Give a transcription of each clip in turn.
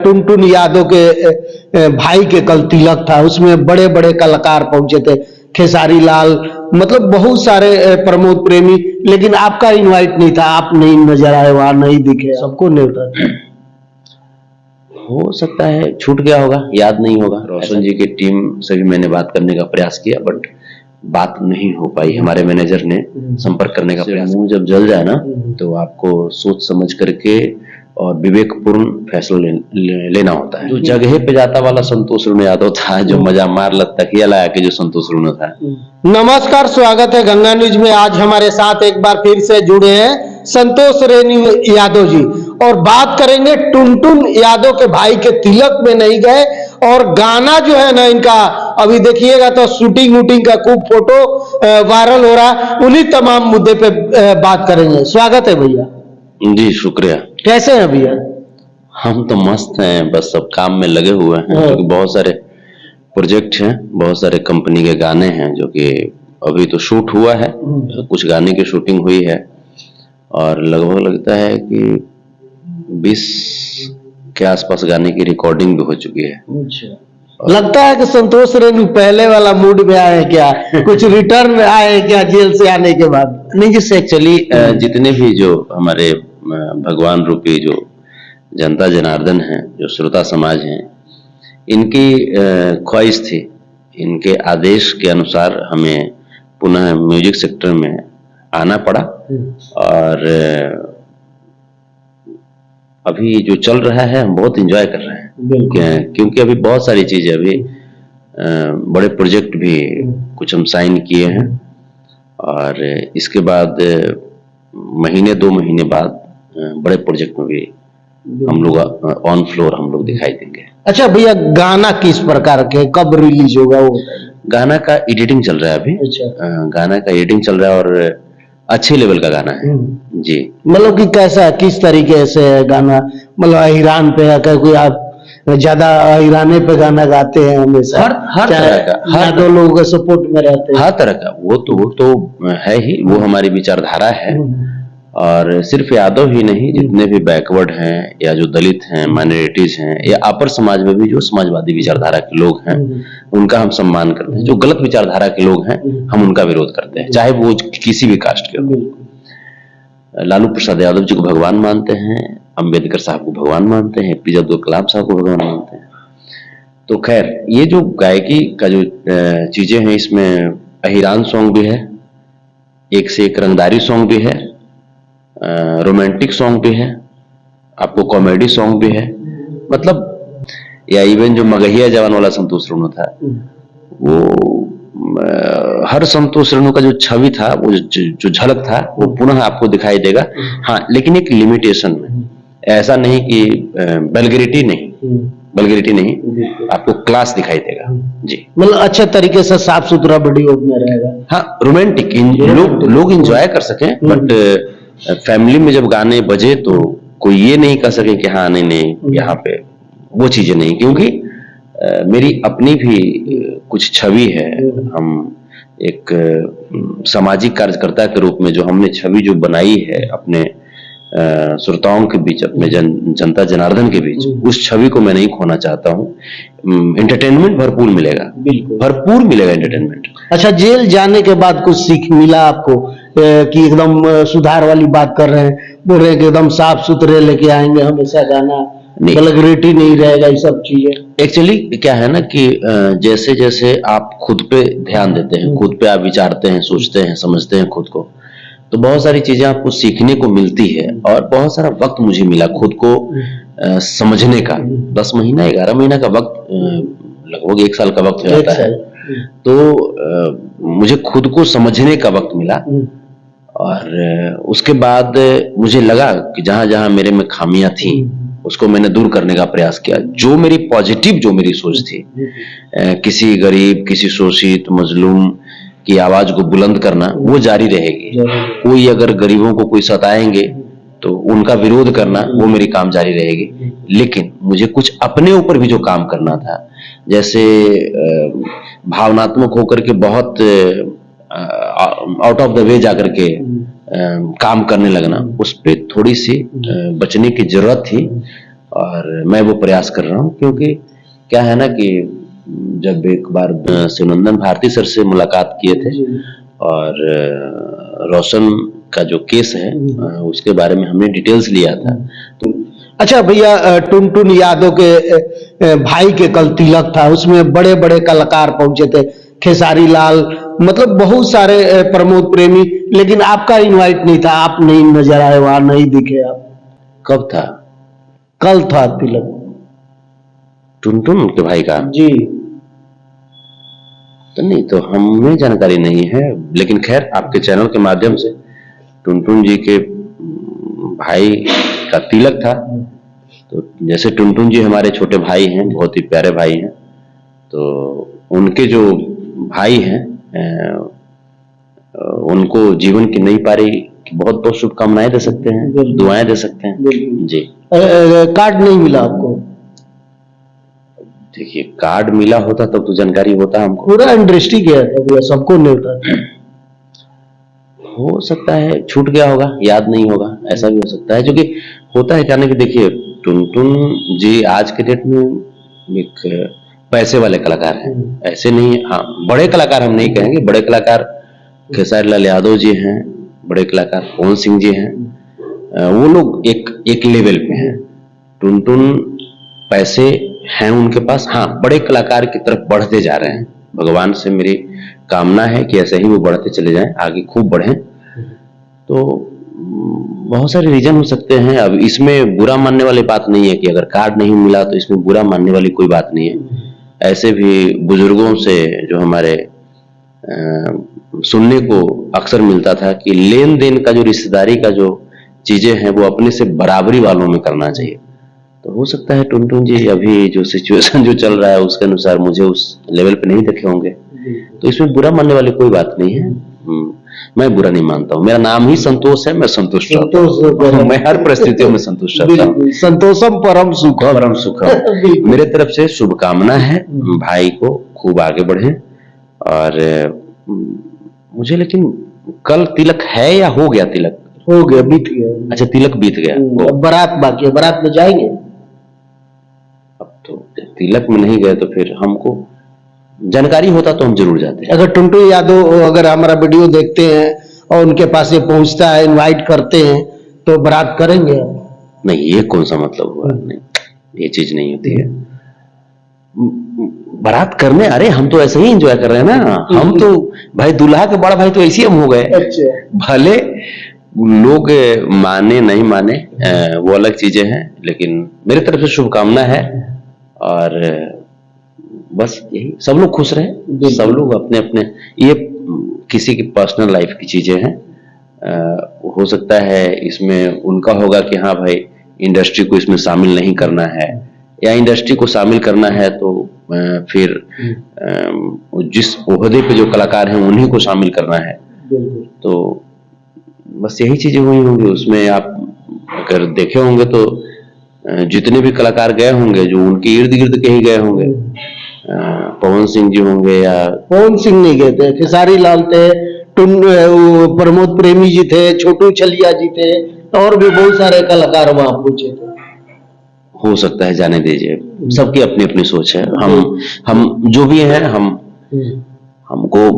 टुनटुन यादव के भाई के कल तिलक था, उसमें बड़े बड़े कलाकार पहुंचे थे, खेसारी लाल, मतलब बहुत सारे प्रमोद प्रेमी, लेकिन आपका इनवाइट नहीं था, आप नहीं नजर आए, वहां नहीं दिखे, सबको न्योता था। हो सकता है छूट गया होगा, याद नहीं होगा। रोशन जी की टीम से भी मैंने बात करने का प्रयास किया, बट बात नहीं हो पाई। हमारे मैनेजर ने संपर्क करने का प्रयास। मुंह जब जल जाए ना तो आपको सोच समझ करके और विवेकपूर्ण फैसला लेना होता है। जो जगह पे जाता वाला संतोष रुण यादव था, जो मजा मार तकिया लाया कि जो संतोष रुण था। नमस्कार, स्वागत है गंगा न्यूज में। आज हमारे साथ एक बार फिर से जुड़े हैं संतोष रेणु यादव जी, और बात करेंगे टुनटुन यादव के भाई के तिलक में नहीं गए, और गाना जो है ना इनका, अभी देखिएगा तो शूटिंग वूटिंग का खूब फोटो वायरल हो रहा है, उन्हीं तमाम मुद्दे पे बात करेंगे। स्वागत है भैया। जी शुक्रिया। कैसे हैं भैया? हम तो मस्त हैं, बस सब काम में लगे हुए हैं, क्योंकि बहुत सारे प्रोजेक्ट हैं, बहुत सारे कंपनी के गाने हैं जो कि अभी तो शूट हुआ है, कुछ गाने की शूटिंग हुई है, और लगभग लगता है कि 20 के आसपास गाने की रिकॉर्डिंग भी हो चुकी है। अच्छा। लगता है कि संतोष रेणु पहले वाला मूड में आए क्या? कुछ रिटर्न में आए क्या जेल से आने के बाद? नहीं, जिससे एक्चुअली जितने भी जो हमारे भगवान रूपी जो जनता जनार्दन हैं, जो श्रोता समाज हैं, इनकी ख्वाहिश थी, इनके आदेश के अनुसार हमें पुनः म्यूजिक सेक्टर में आना पड़ा। और अभी जो चल रहा है हम बहुत एंजॉय कर रहे हैं, क्योंकि अभी बहुत सारी चीजें, अभी बड़े प्रोजेक्ट भी कुछ हम साइन किए हैं, और इसके बाद महीने 2 महीने बाद बड़े प्रोजेक्ट में भी हम लोग ऑन फ्लोर हम लोग दिखाई देंगे। अच्छा भैया, गाना किस प्रकार के, कब रिलीज होगा वो? गाना का एडिटिंग चल रहा है अभी। अच्छा। गाना का एडिटिंग चल रहा है, और अच्छे लेवल का गाना है जी। मतलब कि कैसा, किस तरीके से है गाना? मतलब अहिरान पे है क्या? कोई आप ज्यादा अहिराने पे गाना गाते हैं हमेशा? हर तरह का, हर दो लोगों के सपोर्ट में रहते हैं, हर तरह का। वो तो है ही, वो हमारी विचारधारा है। और सिर्फ यादव ही नहीं, जितने भी बैकवर्ड हैं या जो दलित हैं, माइनॉरिटीज हैं, या अपर समाज में भी जो समाजवादी विचारधारा के लोग हैं, उनका हम सम्मान करते हैं। जो गलत विचारधारा के लोग हैं, हम उनका विरोध करते हैं, चाहे वो किसी भी कास्ट के हो। लालू प्रसाद यादव जी को भगवान मानते हैं, अंबेडकर साहब को भगवान मानते हैं, एपीजे अब्दुल कलाम साहब को भगवान मानते हैं। तो खैर, ये जो गायकी का जो चीजें हैं, इसमें अहिरान सॉन्ग भी है, एक से एक रंगदारी सॉन्ग भी है, रोमांटिक सॉन्ग भी है, आपको कॉमेडी सॉन्ग भी है, मतलब या इवन जो मगहिया जवान वाला संतोष रेणु था, वो हर संतोष रेणु का जो छवि था, वो जो झलक था, वो पुनः आपको दिखाई देगा। हाँ, लेकिन एक लिमिटेशन में, ऐसा नहीं कि वल्गैरिटी नहीं, आपको क्लास दिखाई देगा जी। मतलब अच्छे तरीके से साफ सुथरा वीडियो में रहेगा। हाँ, रोमांटिक, लोग एंजॉय कर सकें, बट फैमिली में जब गाने बजे तो कोई ये नहीं कर सके कि हाँ नहीं यहाँ पे वो चीजें नहीं, क्योंकि मेरी अपनी भी कुछ छवि है। हम एक सामाजिक कार्यकर्ता के रूप में जो हमने छवि जो बनाई है अपने श्रोताओं के बीच, अपने जनता जनार्दन के बीच, उस छवि को मैं नहीं खोना चाहता हूँ। एंटरटेनमेंट भरपूर मिलेगा, भरपूर मिलेगा एंटरटेनमेंट। अच्छा, जेल जाने के बाद कुछ सीख मिला आपको कि एकदम सुधार वाली बात कर रहे हैं, बोल रहे हैं कि एकदम साफ सुथरे लेके आएंगे हमेशा गाना, वल्गैरिटी नहीं रहेगा, ये सब चीजें? एक्चुअली क्या है ना कि जैसे जैसे आप खुद पे ध्यान देते हैं, खुद पे आप विचारते हैं, सोचते हैं, समझते हैं खुद को, तो बहुत सारी चीजें आपको सीखने को मिलती है। और बहुत सारा वक्त मुझे मिला खुद को समझने का। 10 महीना 11 महीना का वक्त, लगभग 1 साल का वक्त हो जाता है, तो मुझे खुद को समझने का वक्त मिला। और उसके बाद मुझे लगा कि जहां जहां मेरे में खामियां थी, उसको मैंने दूर करने का प्रयास किया। जो मेरी पॉजिटिव, जो मेरी सोच थी, किसी गरीब, किसी शोषित, मजलूम की आवाज को बुलंद करना, वो जारी रहेगी। कोई अगर गरीबों को कोई सताएंगे तो उनका विरोध करना, वो मेरी काम जारी रहेगी। लेकिन मुझे कुछ अपने ऊपर भी जो काम करना था, जैसे भावनात्मक होकर के बहुत आउट ऑफ द वे जाकर के काम करने लगना, उस पर थोड़ी सी बचने की जरूरत थी। और मैं वो प्रयास कर रहा हूँ, क्योंकि क्या है ना कि जब एक बार शिवनंदन भारती सर से मुलाकात किए थे और रोशन का जो केस है उसके बारे में हमने डिटेल्स लिया था। तो अच्छा भैया, टुनटुन यादव के भाई के कल तिलक था, उसमें बड़े बड़े कलाकार पहुंचे थे, खेसारी लाल, मतलब बहुत सारे प्रमोद प्रेमी, लेकिन आपका इनवाइट नहीं था, आप नहीं नजर आए वहां, नहीं दिखे आप। कब था? कल था तिलक टुनटुन के भाई का जी। तो नहीं, तो हमें जानकारी नहीं है, लेकिन खैर आपके चैनल के माध्यम से टुनटुन जी के भाई का तिलक था। तो जैसे टुनटुन जी हमारे छोटे भाई हैं, बहुत ही प्यारे भाई हैं, तो उनके जो भाई हैं उनको जीवन की नई पारी की बहुत बहुत शुभकामनाएं दे सकते हैं, दुआएं दे सकते हैं जी। कार्ड नहीं मिला आपको? देखिए, कार्ड मिला होता तब तो जानकारी होता हमको। पूरा इंडस्ट्री गया था भैया, सबको न्योता था। हो सकता है छूट गया होगा, याद नहीं होगा, ऐसा भी हो सकता है। क्योंकि होता है क्या ना कि देखिए, टुनटुन जी आज के डेट में एक पैसे वाले कलाकार हैं, ऐसे नहीं। हाँ, बड़े कलाकार हम नहीं कहेंगे, बड़े कलाकार खेसारी लाल यादव जी हैं, बड़े कलाकार पवन सिंह जी हैं, वो लोग एक लेवल पे हैं। टुनटुन पैसे हैं उनके पास, हाँ, बड़े कलाकार की तरफ बढ़ते जा रहे हैं। भगवान से मेरी कामना है कि ऐसे ही वो बढ़ते चले जाएं, आगे खूब बढ़ें। तो बहुत सारे रीजन हो सकते हैं। अब इसमें बुरा मानने वाली बात नहीं है कि अगर कार्ड नहीं मिला तो इसमें बुरा मानने वाली कोई बात नहीं है। ऐसे भी बुजुर्गों से जो हमारे सुनने को अक्सर मिलता था कि लेन देन का जो रिश्तेदारी का जो चीजें हैं वो अपने से बराबरी वालों में करना चाहिए। तो हो सकता है टुनटुन जी अभी जो सिचुएशन जो चल रहा है उसके अनुसार मुझे उस लेवल पे नहीं देखे होंगे, तो इसमें बुरा मानने वाली कोई बात नहीं है। मैं बुरा नहीं मानता हूँ, मेरा नाम ही संतोष है, मैं संतुष्ट रहता हूँ, मैं हर परिस्थितियों में संतुष्ट रहता हूँ। संतोषम परम सुखम। परम सुखम। मेरे तरफ से शुभकामना है, भाई को खूब आगे बढ़े। और मुझे लेकिन कल तिलक है या हो गया तिलक? हो गया, बीत गया। अच्छा, तिलक बीत गया, बारात बाकी है, बारात में जाएंगे। अब तो तिलक में नहीं गए तो फिर हमको जानकारी होता तो हम जरूर जाते हैं। अगर टुनटुन यादव अगर हमारा वीडियो देखते हैं और उनके पास ये पहुंचता है, इनवाइट करते हैं, तो बारात करेंगे? नहीं, ये कौन सा मतलब हुआ? नहीं, ये चीज नहीं होती है बारात करने। अरे हम तो ऐसे ही एंजॉय कर रहे हैं ना, हम तो भाई दूल्हा के बड़ा भाई तो ऐसे ही हम हो गए। भले लोग माने नहीं माने वो अलग चीजें हैं, लेकिन मेरे तरफ से शुभकामना है। और बस यही, सब लोग खुश रहे, सब लोग अपने अपने, ये किसी की पर्सनल लाइफ की चीजें हैं। हो सकता है इसमें उनका होगा कि हाँ भाई इंडस्ट्री को इसमें शामिल नहीं करना है, या इंडस्ट्री को शामिल करना है तो फिर जिस ओहदे पे जो कलाकार हैं उन्हीं को शामिल करना है। तो बस यही चीजें हुई होंगी उसमें। आप अगर देखे होंगे तो जितने भी कलाकार गए होंगे जो उनके इर्द गिर्द के ही गए होंगे, पवन सिंह जी होंगे, या पवन सिंह नहीं गए थे, खेसारी लाल थे, प्रमोद प्रेमी जी थे, छोटू छलिया जी थे, और भी बहुत सारे कलाकार वहां पहुंचे थे। हो सकता है, जाने दीजिए, सबकी अपनी अपनी सोच है। हम जो भी हैं, हमको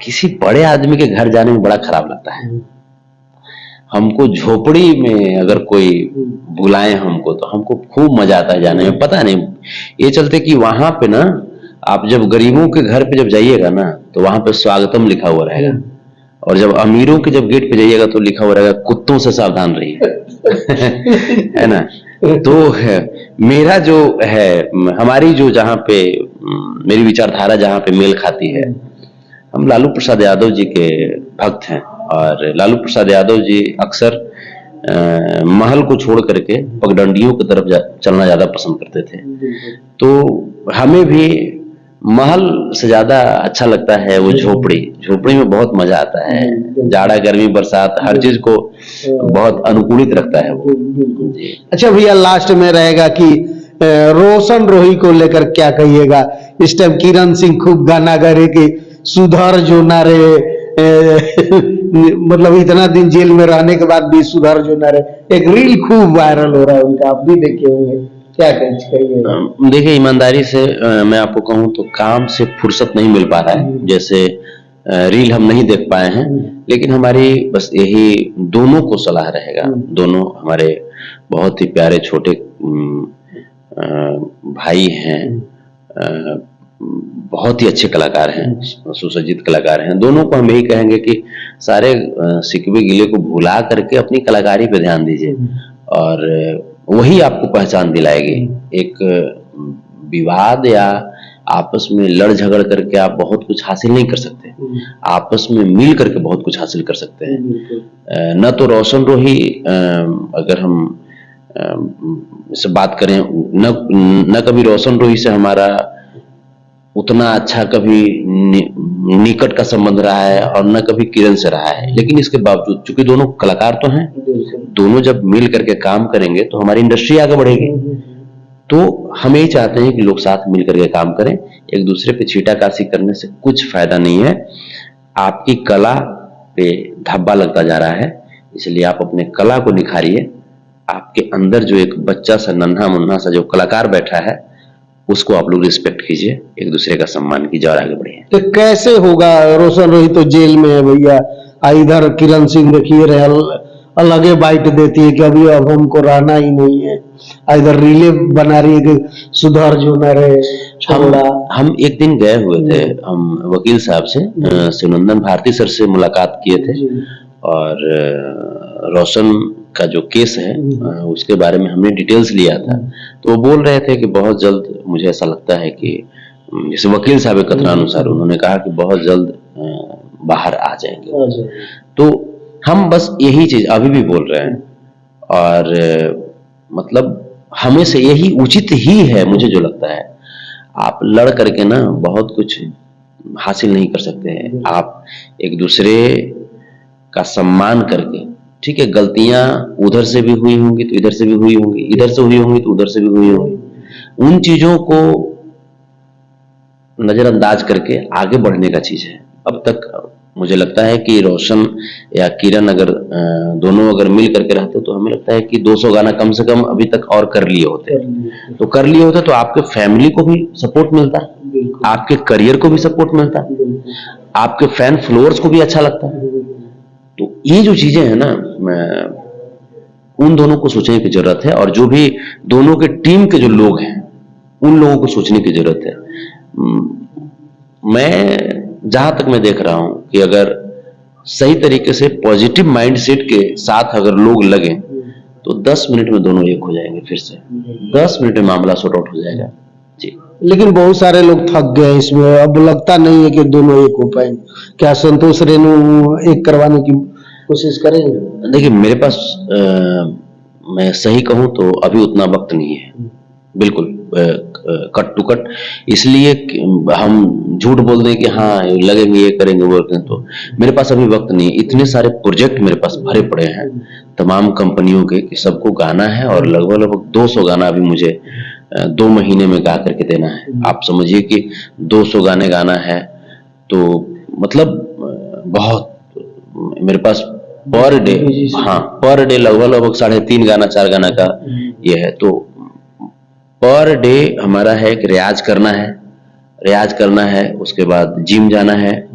किसी बड़े आदमी के घर जाने में बड़ा खराब लगता है। हमको झोपड़ी में अगर कोई बुलाए हमको, तो हमको खूब मजा आता है जाने में। पता नहीं ये चलते कि वहां पे ना, आप जब गरीबों के घर पे जब जाइएगा ना, तो वहां पे स्वागतम लिखा हुआ रहेगा, और जब अमीरों के जब गेट पे जाइएगा तो लिखा हुआ रहेगा कुत्तों से सावधान रहिए। है ना? तो मेरा जो है, हमारी जो जहाँ पे मेरी विचारधारा जहाँ पे मेल खाती है, हम लालू प्रसाद यादव जी के भक्त हैं। और लालू प्रसाद यादव जी अक्सर महल को छोड़ करके पगडंडियों की तरफ चलना ज्यादा पसंद करते थे। तो हमें भी महल से ज्यादा अच्छा लगता है वो झोपड़ी में बहुत मजा आता है। जाड़ा गर्मी बरसात हर चीज को बहुत अनुकूलित रखता है वो। अच्छा भैया, लास्ट में रहेगा कि रोशन रोही को लेकर क्या कहिएगा? इस टाइम किरण सिंह खूब गाना गा रहे कि सुधर जो ना रे, मतलब इतना दिन जेल में रहने के बाद भी सुधर जो न रहे। एक रील खूब वायरल हो रहा है उनका, आप भी देखे होंगे, क्या कहिए? देखिए, ईमानदारी से मैं आपको कहूँ तो काम से फुर्सत नहीं मिल पा रहा है। जैसे रील हम नहीं देख पाए हैं, लेकिन हमारी बस यही दोनों को सलाह रहेगा। दोनों हमारे बहुत ही प्यारे छोटे भाई हैं, बहुत ही अच्छे कलाकार हैं, सुसज्जित कलाकार हैं। दोनों को हम यही कहेंगे कि सारे सिकवे गिले को भुला करके अपनी कलाकारी पे ध्यान दीजिए, और वही आपको पहचान दिलाएगी। एक विवाद या आपस में लड़ झगड़ करके आप बहुत कुछ हासिल नहीं कर सकते, आपस में मिल करके बहुत कुछ हासिल कर सकते हैं। न तो रोशन रोही, अगर हम से बात करें, न कभी रोशन रोही से हमारा उतना अच्छा कभी निकट का संबंध रहा है, और न कभी किरण से रहा है। लेकिन इसके बावजूद चूंकि दोनों कलाकार तो हैं, दोनों जब मिल करके काम करेंगे तो हमारी इंडस्ट्री आगे बढ़ेगी। तो हम यही चाहते हैं कि लोग साथ मिल करके काम करें। एक दूसरे पे छीटाकाशी करने से कुछ फायदा नहीं है। आपकी कला पे धब्बा लगता जा रहा है, इसलिए आप अपने कला को निखारिए। आपके अंदर जो एक बच्चा सा नन्हा मुन्ना सा जो कलाकार बैठा है, उसको आप लोग रिस्पेक्ट कीजिए, एक दूसरे का सम्मान कीजिए और आगे बढ़िए। तो कैसे होगा? रोशन रोही तो जेल में है भैया, इधर किरण सिंह देखिए रहे अलगे बाइट देती है कि अभी अब हमको रहना ही नहीं है, इधर रीले बना रही है कि सुधर जो न रहे, छोड़ा। हम एक दिन गए हुए थे, हम वकील साहब से, शिवनंदन भारती सर से मुलाकात किए थे, और रोशन का जो केस है उसके बारे में हमने डिटेल्स लिया था। तो वो बोल रहे थे कि बहुत जल्द, मुझे ऐसा लगता है कि जैसे वकील साहब के कथनानुसार उन्होंने कहा कि बहुत जल्द बाहर आ जाएंगे। तो हम बस यही चीज अभी भी बोल रहे हैं, और मतलब हमें से यही उचित ही है, मुझे जो लगता है। आप लड़ करके ना बहुत कुछ हासिल नहीं कर सकते हैं। आप एक दूसरे का सम्मान करके, ठीक है, गलतियां उधर से भी हुई होंगी तो इधर से भी हुई होंगी, इधर से हुई होंगी तो उधर से भी हुई होंगी, उन चीजों को नजरअंदाज करके आगे बढ़ने का चीज है। अब तक मुझे लगता है कि रोशन या किरण अगर दोनों अगर मिल करके रहते तो हमें लगता है कि 200 गाना कम से कम अभी तक और कर लिए होते। तो कर लिए होते तो आपके फैमिली को भी सपोर्ट मिलता, आपके करियर को भी सपोर्ट मिलता, आपके फैन फॉलोअर्स को भी अच्छा लगता। तो ये जो चीजें हैं ना, उन दोनों को सोचने की जरूरत है, और जो भी दोनों के टीम के जो लोग हैं उन लोगों को सोचने की जरूरत है। मैं जहां तक मैं देख रहा हूं कि अगर सही तरीके से पॉजिटिव माइंडसेट के साथ अगर लोग लगे तो 10 मिनट में दोनों एक हो जाएंगे। फिर से 10 मिनट में मामला सॉर्ट आउट हो जाएगा जी। लेकिन बहुत सारे लोग थक गए इसमें, अब लगता नहीं है कि दोनों एक हो पाएंगे। क्या संतोष रेणु एक करवाने की कोशिश करेंगे? देखिए, मेरे पास मैं सही कहूं तो अभी उतना वक्त नहीं है, बिल्कुल कट टू कट। इसलिए हम झूठ बोल दें कि हाँ लगेंगे, ये करेंगे, वो करेंगे, तो मेरे पास अभी वक्त नहीं है। इतने सारे प्रोजेक्ट मेरे पास भरे पड़े हैं तमाम कंपनियों के कि सबको गाना है, और लगभग 200 गाना अभी मुझे 2 महीने में गा करके देना है। आप समझिए कि 200 गाने गाना है तो मतलब बहुत मेरे पास पर डे, हाँ पर डे लगभग 3.5 गाना 4 गाना का ये है। तो पर डे हमारा है कि रियाज करना है, उसके बाद जिम जाना है,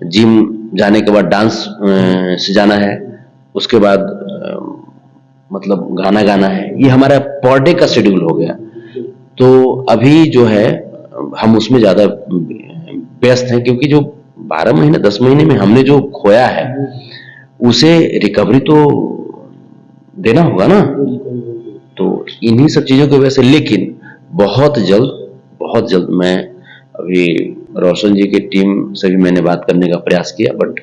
जिम जाने के बाद डांस से जाना है, उसके बाद मतलब गाना गाना है। ये हमारा पर डे का शेड्यूल हो गया। तो अभी जो है हम उसमें ज्यादा व्यस्त हैं, क्योंकि जो 12 महीने 10 महीने में हमने जो खोया है उसे रिकवरी तो देना होगा ना। तो इन्हीं सब चीजों की वजह से, लेकिन बहुत जल्द मैं अभी रोशन जी की टीम से भी मैंने बात करने का प्रयास किया, बट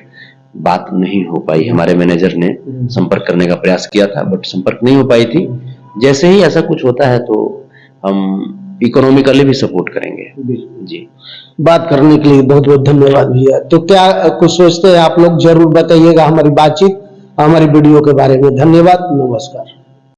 बात नहीं हो पाई। हमारे मैनेजर ने संपर्क करने का प्रयास किया था, बट संपर्क नहीं हो पाई थी। जैसे ही ऐसा कुछ होता है तो हम इकोनॉमिकली भी सपोर्ट करेंगे जी। बात करने के लिए बहुत बहुत धन्यवाद भैया। तो क्या कुछ सोचते हैं आप लोग, जरूर बताइएगा हमारी बातचीत, हमारी वीडियो के बारे में। धन्यवाद, नमस्कार।